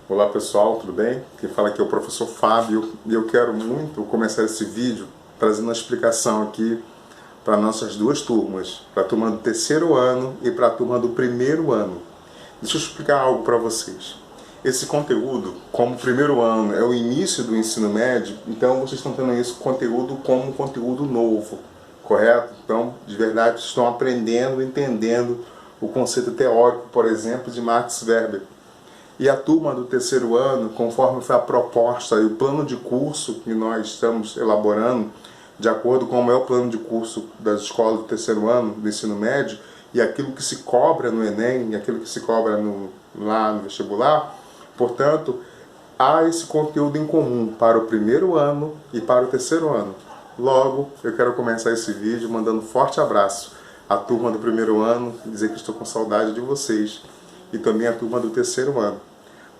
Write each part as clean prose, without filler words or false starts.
Olá pessoal, tudo bem? Quem fala aqui é o professor Fábio e eu quero muito começar esse vídeo trazendo uma explicação aqui para nossas duas turmas, para a turma do terceiro ano e para a turma do primeiro ano. Deixa eu explicar algo para vocês. Esse conteúdo, como primeiro ano é o início do ensino médio, então vocês estão tendo esse conteúdo como um conteúdo novo, correto? Então, de verdade, estão aprendendo, entendendo o conceito teórico, por exemplo, de Max Weber. E a turma do terceiro ano, conforme foi a proposta e o plano de curso que nós estamos elaborando, de acordo com como é o plano de curso das escolas do terceiro ano do ensino médio, e aquilo que se cobra no Enem, e aquilo que se cobra lá no vestibular, portanto, há esse conteúdo em comum para o primeiro ano e para o terceiro ano. Logo, eu quero começar esse vídeo mandando um forte abraço à turma do primeiro ano, dizer que estou com saudade de vocês, e também a turma do terceiro ano.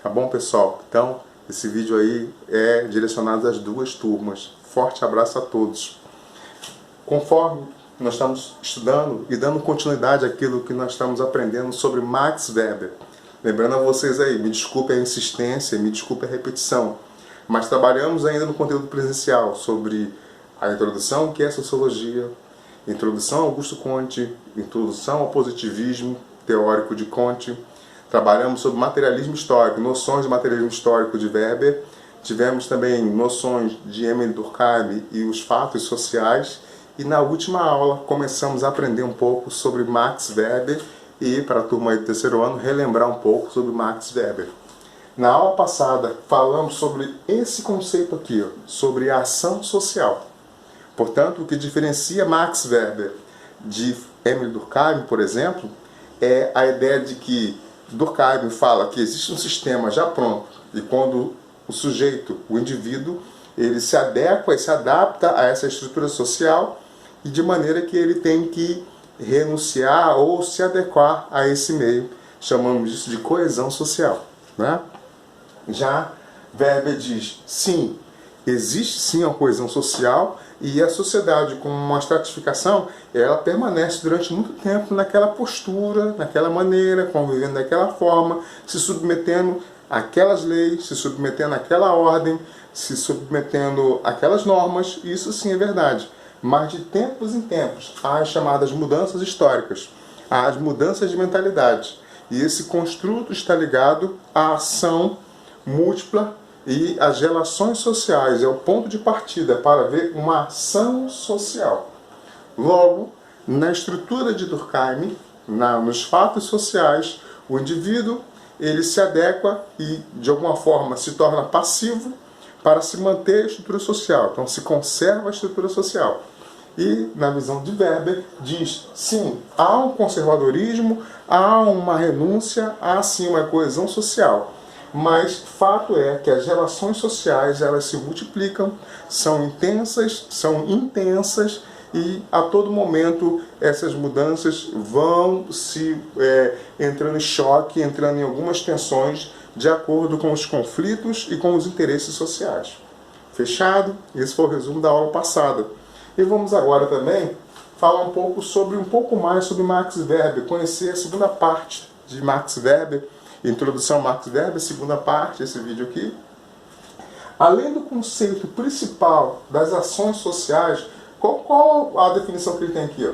Tá bom, pessoal? Então, esse vídeo aí é direcionado às duas turmas. Forte abraço a todos. Conforme nós estamos estudando e dando continuidade àquilo que nós estamos aprendendo sobre Max Weber. Lembrando a vocês aí, me desculpe a insistência, me desculpe a repetição, mas trabalhamos ainda no conteúdo presencial sobre a introdução, que é a sociologia, introdução a Augusto Comte, introdução ao positivismo teórico de Comte. Trabalhamos sobre materialismo histórico, noções de materialismo histórico de Weber. Tivemos também noções de Émile Durkheim e os fatos sociais. E na última aula começamos a aprender um pouco sobre Max Weber e, para a turma do terceiro ano, relembrar um pouco sobre Max Weber. Na aula passada falamos sobre esse conceito aqui, sobre a ação social. Portanto, o que diferencia Max Weber de Émile Durkheim, por exemplo, é a ideia de que Durkheim fala que existe um sistema já pronto e quando o sujeito, o indivíduo, ele se adequa e se adapta a essa estrutura social e de maneira que ele tem que renunciar ou se adequar a esse meio. Chamamos isso de coesão social, né? Já Weber diz, sim, existe sim uma coesão social e a sociedade com uma estratificação, ela permanece durante muito tempo naquela postura, naquela maneira, convivendo daquela forma, se submetendo àquelas leis, se submetendo àquela ordem, se submetendo àquelas normas, isso sim é verdade. Mas de tempos em tempos, há as chamadas mudanças históricas, há as mudanças de mentalidade. E esse construto está ligado à ação múltipla e as relações sociais é o ponto de partida para ver uma ação social. Logo, na estrutura de Durkheim, nos fatos sociais, o indivíduo ele se adequa e, de alguma forma, se torna passivo para se manter a estrutura social. Então, se conserva a estrutura social. E, na visão de Weber, diz, sim, há um conservadorismo, há uma renúncia, há sim uma coesão social. Mas fato é que as relações sociais elas se multiplicam, são intensas e a todo momento essas mudanças vão se entrando em choque, entrando em algumas tensões de acordo com os conflitos e com os interesses sociais. Fechado? Esse foi o resumo da aula passada. E vamos agora também falar um pouco mais sobre Max Weber, conhecer a segunda parte de Max Weber. Introdução a Max Weber, segunda parte, esse vídeo aqui. Além do conceito principal das ações sociais, qual a definição que ele tem aqui? Ó?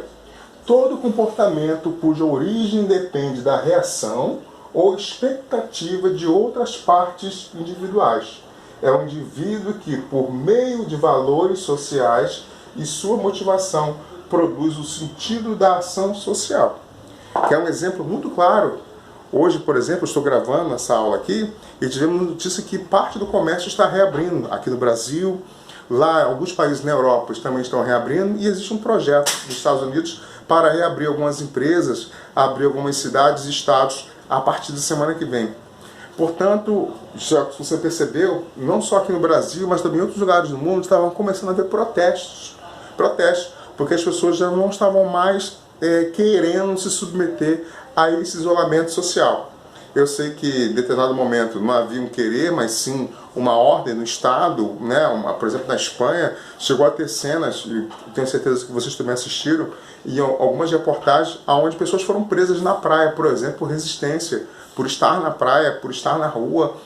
Todo comportamento cuja origem depende da reação ou expectativa de outras partes individuais. É um indivíduo que, por meio de valores sociais e sua motivação, produz o sentido da ação social. Que é um exemplo muito claro. Hoje, por exemplo, estou gravando essa aula aqui e tivemos notícia que parte do comércio está reabrindo aqui no Brasil, lá alguns países na Europa também estão reabrindo e existe um projeto dos Estados Unidos para reabrir algumas empresas, abrir algumas cidades e estados a partir da semana que vem. Portanto, já que você percebeu, não só aqui no Brasil, mas também em outros lugares do mundo, estavam começando a haver protestos, porque as pessoas já não estavam mais querendo se submeter a esse isolamento social. Eu sei que em determinado momento não havia um querer, mas sim uma ordem no Estado, né? Por exemplo, na Espanha, chegou a ter cenas, e tenho certeza que vocês também assistiram, e algumas reportagens onde pessoas foram presas na praia, por exemplo, por resistência, por estar na praia, por estar na rua,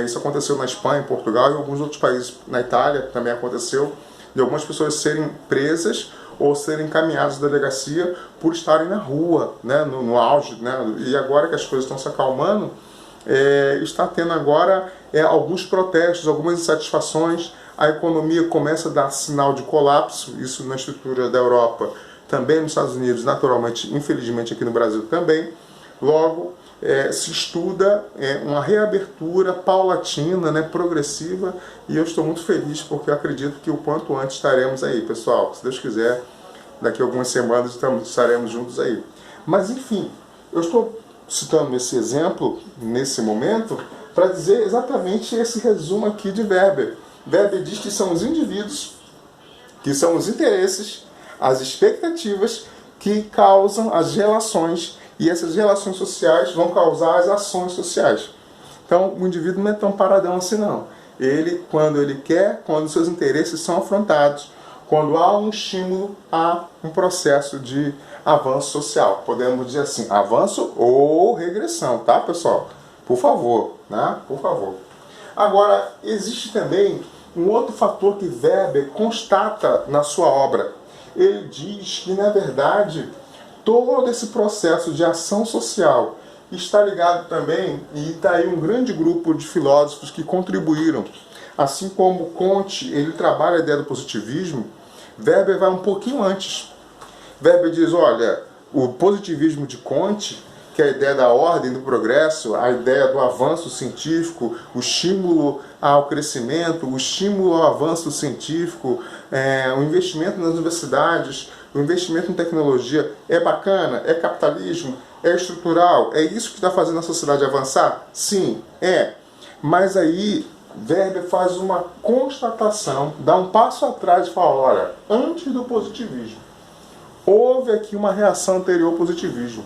Isso aconteceu na Espanha, em Portugal e em alguns outros países. Na Itália também aconteceu, de algumas pessoas serem presas ou serem encaminhadas à delegacia por estarem na rua, né, no auge, né, e agora que as coisas estão se acalmando, está tendo agora alguns protestos, algumas insatisfações, a economia começa a dar sinal de colapso, isso na estrutura da Europa, também nos Estados Unidos, naturalmente, infelizmente aqui no Brasil também. Logo, se estuda uma reabertura paulatina, né, progressiva, e eu estou muito feliz porque eu acredito que o quanto antes estaremos aí, pessoal. Se Deus quiser, daqui a algumas semanas estaremos juntos aí. Mas enfim, eu estou citando esse exemplo nesse momento para dizer exatamente esse resumo aqui de Weber. Weber diz que são os indivíduos, que são os interesses, as expectativas que causam as relações, e essas relações sociais vão causar as ações sociais. Então, o indivíduo não é tão paradão assim não. Ele, quando ele quer, quando seus interesses são afrontados, quando há um estímulo a um processo de avanço social. Podemos dizer assim, avanço ou regressão, tá, pessoal? Por favor, né? Por favor. Agora, existe também um outro fator que Weber constata na sua obra. Ele diz que, na verdade, todo esse processo de ação social está ligado também, e está aí um grande grupo de filósofos que contribuíram, assim como Comte, ele trabalha a ideia do positivismo. Weber vai um pouquinho antes. Weber diz, olha, o positivismo de Comte, que é a ideia da ordem, do progresso, a ideia do avanço científico, o estímulo ao crescimento, o estímulo ao avanço científico, o investimento nas universidades, o investimento em tecnologia é bacana, é capitalismo, é estrutural, é isso que está fazendo a sociedade avançar? Sim, é. Mas aí Weber faz uma constatação, dá um passo atrás e fala, olha, antes do positivismo, houve aqui uma reação anterior ao positivismo.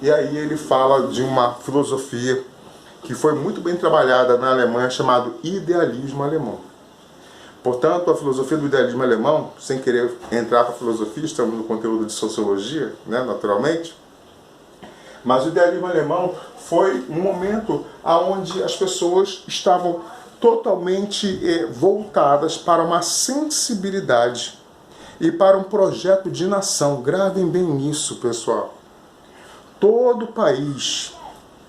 E aí ele fala de uma filosofia que foi muito bem trabalhada na Alemanha, chamado idealismo alemão. Portanto, a filosofia do idealismo alemão, sem querer entrar para a filosofia, estamos no conteúdo de sociologia, né, naturalmente, mas o idealismo alemão foi um momento onde as pessoas estavam totalmente voltadas para uma sensibilidade e para um projeto de nação. Gravem bem nisso, pessoal. Todo país,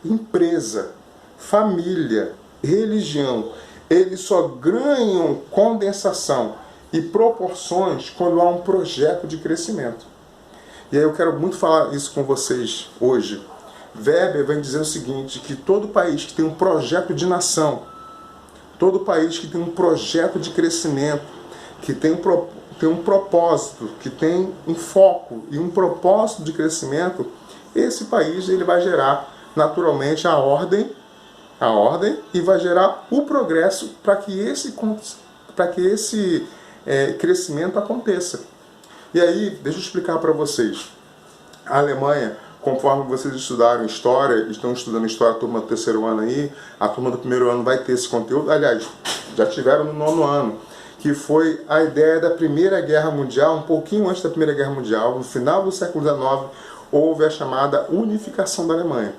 empresa, família, religião, eles só ganham condensação e proporções quando há um projeto de crescimento. E aí eu quero muito falar isso com vocês hoje. Weber vem dizer o seguinte, que todo país que tem um projeto de nação, todo país que tem um projeto de crescimento, que tem um propósito, que tem um foco e um propósito de crescimento, esse país ele vai gerar naturalmente a ordem e vai gerar o progresso para que esse crescimento aconteça. E aí, deixa eu explicar para vocês. A Alemanha, conforme vocês estudaram história, estão estudando história, a turma do terceiro ano aí, a turma do primeiro ano vai ter esse conteúdo. Aliás, já tiveram no nono ano, que foi a ideia da Primeira Guerra Mundial, um pouquinho antes da Primeira Guerra Mundial, no final do século XIX, houve a chamada unificação da Alemanha.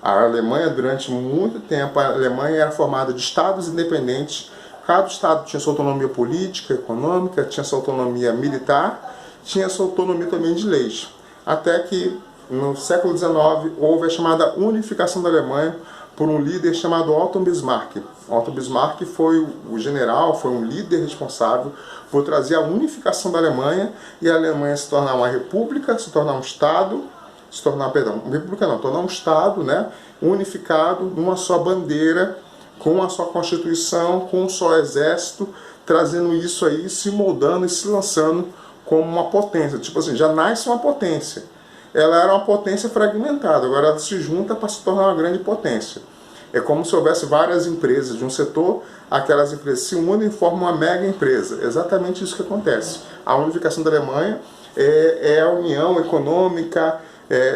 A Alemanha, durante muito tempo, a Alemanha era formada de estados independentes. Cada estado tinha sua autonomia política, econômica, tinha sua autonomia militar, tinha sua autonomia também de leis. Até que, no século XIX, houve a chamada unificação da Alemanha por um líder chamado Otto Bismarck. Otto Bismarck foi o general, foi um líder responsável por trazer a unificação da Alemanha e a Alemanha se tornar uma república, se tornar um estado, tornar um estado, né, unificado, numa só bandeira, com uma só constituição, com um só exército, trazendo isso aí, se moldando e se lançando como uma potência. Tipo assim, já nasce uma potência. Ela era uma potência fragmentada, agora ela se junta para se tornar uma grande potência. É como se houvesse várias empresas de um setor, aquelas empresas se unem e formam uma mega empresa. Exatamente isso que acontece. A unificação da Alemanha é a união econômica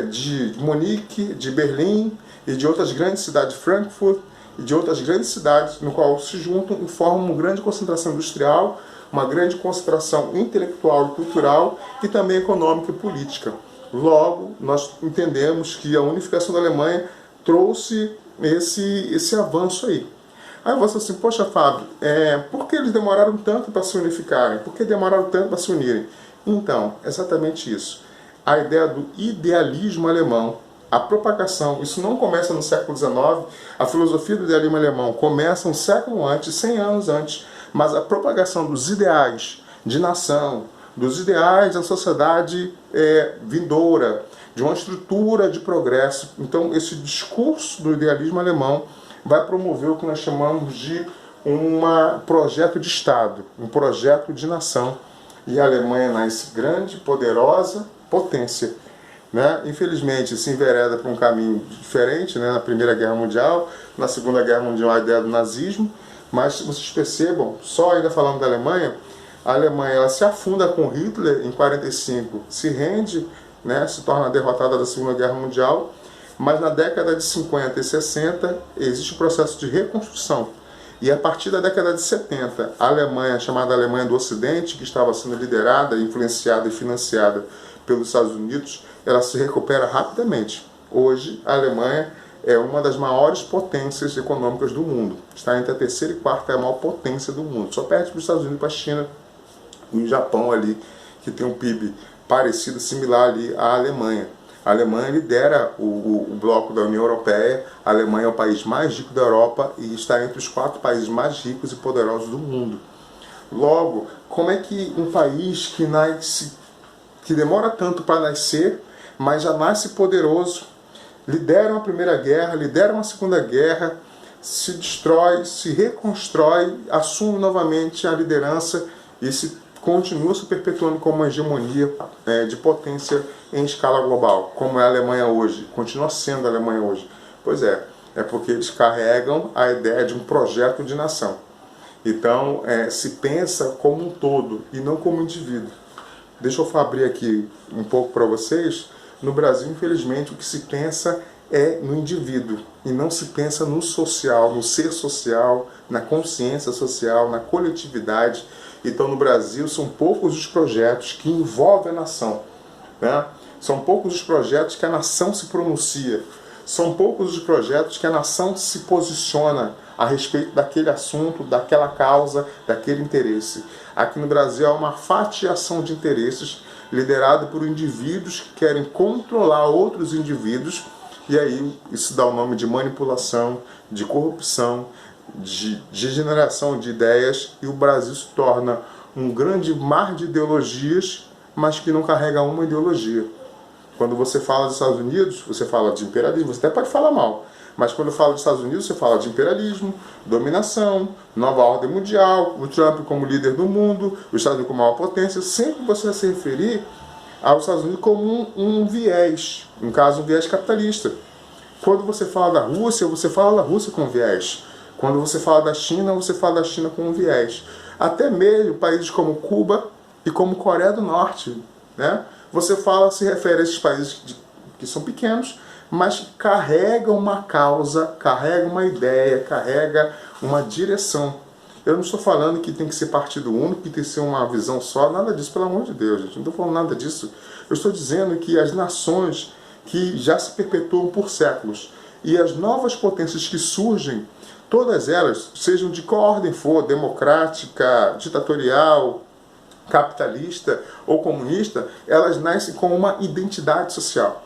de Munique, de Berlim e de outras grandes cidades, Frankfurt, e de outras grandes cidades, no qual se juntam e formam uma grande concentração industrial, uma grande concentração intelectual e cultural e também econômica e política. Logo, nós entendemos que a unificação da Alemanha trouxe esse avanço aí. Aí você assim, poxa Fábio, por que eles demoraram tanto para se unificarem? Por que demoraram tanto para se unirem? Então, exatamente isso. A ideia do idealismo alemão, a propagação, isso não começa no século XIX, a filosofia do idealismo alemão começa um século antes, 100 anos antes, mas a propagação dos ideais de nação, dos ideais da sociedade vindoura, de uma estrutura de progresso. Então, esse discurso do idealismo alemão vai promover o que nós chamamos de um projeto de Estado, um projeto de nação. E a Alemanha nasce grande, poderosa, potência. Né? Infelizmente, se envereda para um caminho diferente, né? Na Primeira Guerra Mundial, na Segunda Guerra Mundial, a ideia do nazismo. Mas, se vocês percebam, só ainda falando da Alemanha, a Alemanha ela se afunda com Hitler em 1945, se rende, né? Se torna derrotada da Segunda Guerra Mundial, mas na década de 50 e 60 existe o processo de reconstrução. E a partir da década de 70, a Alemanha, chamada Alemanha do Ocidente, que estava sendo liderada, influenciada e financiada pelos Estados Unidos, ela se recupera rapidamente. Hoje, a Alemanha é uma das maiores potências econômicas do mundo. Está entre a terceira e quarta maior potência do mundo. Só perde para os Estados Unidos e para a China e o Japão ali, que tem um PIB parecido, similar ali à Alemanha. A Alemanha lidera o bloco da União Europeia. A Alemanha é o país mais rico da Europa e está entre os 4 países mais ricos e poderosos do mundo. Logo, como é que um país que nasce, que demora tanto para nascer, mas já nasce poderoso, lidera uma Primeira Guerra, lidera uma Segunda Guerra, se destrói, se reconstrói, assume novamente a liderança e continua se perpetuando como uma hegemonia de potência em escala global, como é a Alemanha hoje, continua sendo a Alemanha hoje? Pois é porque eles carregam a ideia de um projeto de nação. Então, se pensa como um todo e não como indivíduo. Deixa eu abrir aqui um pouco para vocês. No Brasil, infelizmente, o que se pensa é no indivíduo e não se pensa no social, no ser social, na consciência social, na coletividade. Então, no Brasil, são poucos os projetos que envolvem a nação, né? São poucos os projetos que a nação se pronuncia. São poucos os projetos que a nação se posiciona a respeito daquele assunto, daquela causa, daquele interesse. Aqui no Brasil há uma fatiação de interesses liderada por indivíduos que querem controlar outros indivíduos, e aí isso dá o nome de manipulação, de corrupção, de generação de ideias, e o Brasil se torna um grande mar de ideologias, mas que não carrega uma ideologia. Quando você fala dos Estados Unidos, você fala de imperialismo, você até pode falar mal, mas quando fala dos Estados Unidos, você fala de imperialismo, dominação, nova ordem mundial, o Trump como líder do mundo, os Estados Unidos como maior potência. Sempre você vai se referir aos Estados Unidos como um viés, no caso um viés capitalista. Quando você fala da Rússia, você fala da Rússia com viés. Quando você fala da China, você fala da China com viés. Até mesmo países como Cuba e como Coreia do Norte, né? Você se refere a esses países que são pequenos, mas carregam uma causa, carregam uma ideia, carrega uma direção. Eu não estou falando que tem que ser partido único, que tem que ser uma visão só, nada disso, pelo amor de Deus, gente. Não estou falando nada disso. Eu estou dizendo que as nações que já se perpetuam por séculos e as novas potências que surgem, todas elas, sejam de qual ordem for, democrática, ditatorial, capitalista ou comunista, elas nascem com uma identidade social.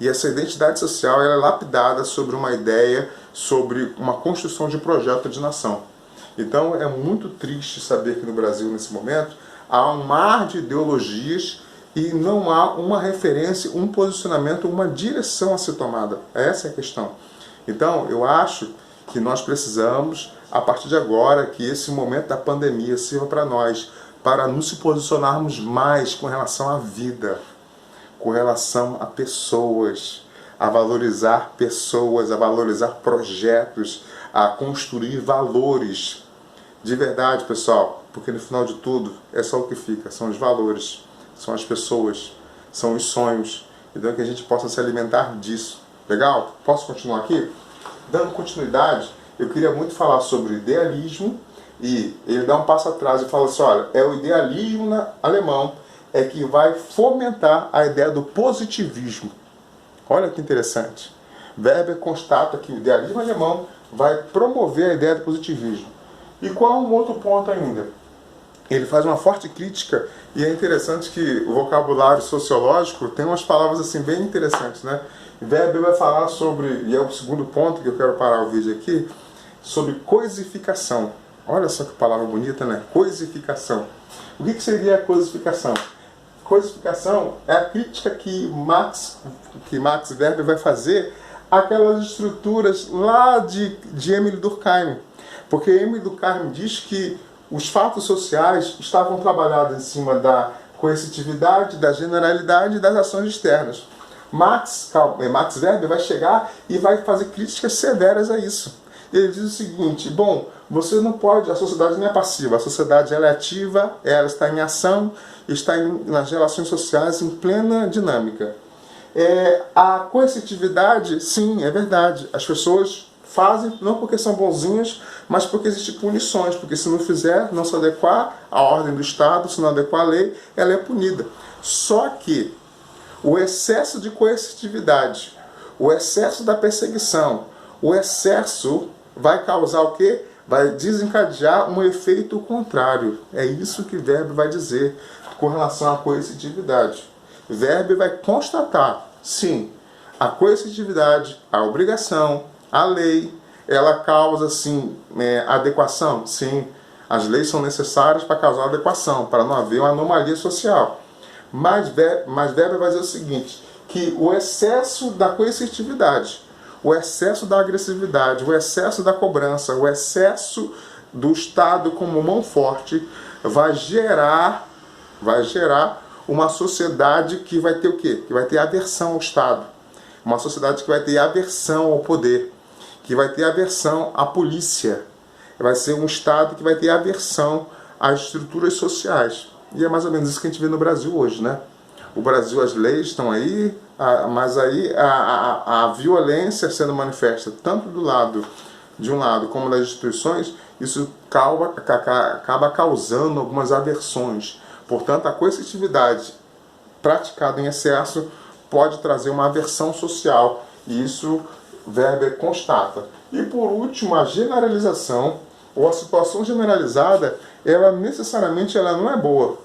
E essa identidade social ela é lapidada sobre uma ideia, sobre uma construção de projeto de nação. Então é muito triste saber que no Brasil, nesse momento, há um mar de ideologias e não há uma referência, um posicionamento, uma direção a ser tomada. Essa é a questão. Então eu acho que nós precisamos, a partir de agora, que esse momento da pandemia sirva para nós, para nos posicionarmos mais com relação à vida, com relação a pessoas, a valorizar projetos, a construir valores. De verdade, pessoal, porque no final de tudo é só o que fica, são os valores, são as pessoas, são os sonhos. Então que a gente possa se alimentar disso. Legal? Posso continuar aqui? Dando continuidade, eu queria muito falar sobre idealismo, e ele dá um passo atrás e fala assim, olha, é o idealismo alemão que vai fomentar a ideia do positivismo. Olha que interessante. Weber constata que o idealismo alemão vai promover a ideia do positivismo. E qual um outro ponto ainda? Ele faz uma forte crítica, e é interessante que o vocabulário sociológico tem umas palavras assim bem interessantes, né? Weber vai falar sobre, e é o segundo ponto que eu quero parar o vídeo aqui, sobre coisificação. Olha só que palavra bonita, né? Coisificação. O que seria a coisificação? Coisificação é a crítica que Max Weber vai fazer àquelas estruturas lá de Emile Durkheim. Porque Emile Durkheim diz que os fatos sociais estavam trabalhados em cima da coercitividade, da generalidade e das ações externas. Max Weber vai chegar e vai fazer críticas severas a isso. Ele diz o seguinte: bom, você não pode, a sociedade não é passiva, a sociedade ela é ativa, ela está em ação, está nas relações sociais em plena dinâmica. A coercitividade, sim, é verdade, as pessoas fazem não porque são bonzinhas, mas porque existem punições, porque se não fizer, não se adequar à ordem do Estado, se não adequar à lei, ela é punida. Só que o excesso de coercitividade, o excesso da perseguição, o excesso vai causar o quê? Vai desencadear um efeito contrário. É isso que Weber vai dizer com relação à coercitividade. Weber vai constatar, sim, a coercitividade, a obrigação, a lei, ela causa, sim, adequação? Sim, as leis são necessárias para causar adequação, para não haver uma anomalia social. Mas Weber vai dizer o seguinte, que o excesso da coercitividade, o excesso da agressividade, o excesso da cobrança, o excesso do Estado como mão forte vai gerar uma sociedade que vai ter o quê? Que vai ter aversão ao Estado. Uma sociedade que vai ter aversão ao poder, que vai ter aversão à polícia. Vai ser um Estado que vai ter aversão às estruturas sociais. E é mais ou menos isso que a gente vê no Brasil hoje, né? O Brasil, as leis estão aí, mas aí a violência sendo manifesta tanto de um lado como das instituições, isso acaba causando algumas aversões. Portanto, a coercitividade praticada em excesso pode trazer uma aversão social, e isso Weber constata. E por último, a generalização, ou a situação generalizada, ela necessariamente não é boa.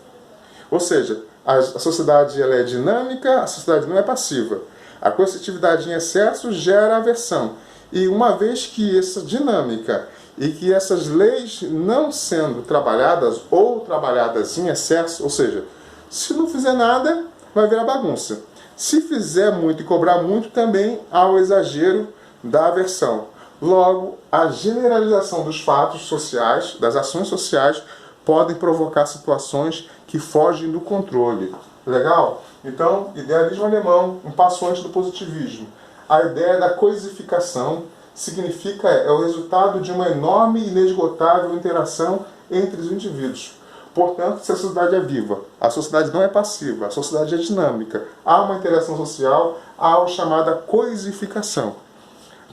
Ou seja, a sociedade ela é dinâmica, a sociedade não é passiva. A coercitividade em excesso gera aversão. E uma vez que essa dinâmica e que essas leis não sendo trabalhadas ou trabalhadas em excesso, ou seja, se não fizer nada, vai virar bagunça. Se fizer muito e cobrar muito, também há o exagero da aversão. Logo, a generalização dos fatos sociais, das ações sociais, podem provocar situações que fogem do controle. Legal? Então, idealismo alemão, um passo antes do positivismo. A ideia da coisificação significa, é o resultado de uma enorme e inesgotável interação entre os indivíduos. Portanto, se a sociedade é viva, a sociedade não é passiva, a sociedade é dinâmica, há uma interação social, há a chamada coisificação.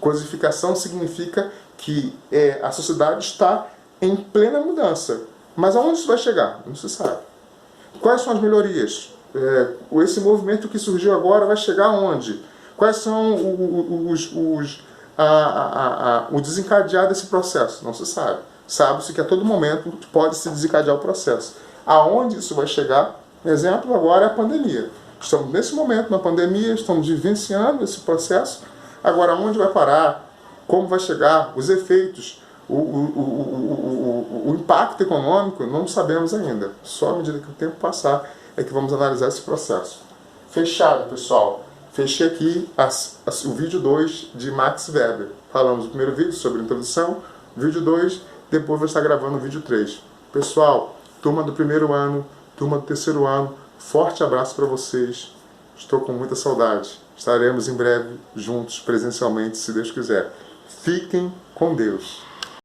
Coisificação significa que a sociedade está em plena mudança. Mas aonde isso vai chegar? Não se sabe. Quais são as melhorias? Esse movimento que surgiu agora vai chegar aonde? Quais são o desencadear desse processo? Não se sabe. Sabe-se que a todo momento pode se desencadear o processo. Aonde isso vai chegar? Exemplo agora é a pandemia. Estamos nesse momento na pandemia, estamos vivenciando esse processo. Agora, onde vai parar? Como vai chegar? Os efeitos? O impacto econômico não sabemos ainda. Só à medida que o tempo passar é que vamos analisar esse processo. Fechado, pessoal. Fechei aqui o vídeo 2 de Max Weber. Falamos no primeiro vídeo sobre a introdução, vídeo 2, depois vou estar gravando o vídeo 3. Pessoal, turma do primeiro ano, turma do terceiro ano, forte abraço para vocês. Estou com muita saudade. Estaremos em breve juntos, presencialmente, se Deus quiser. Fiquem com Deus.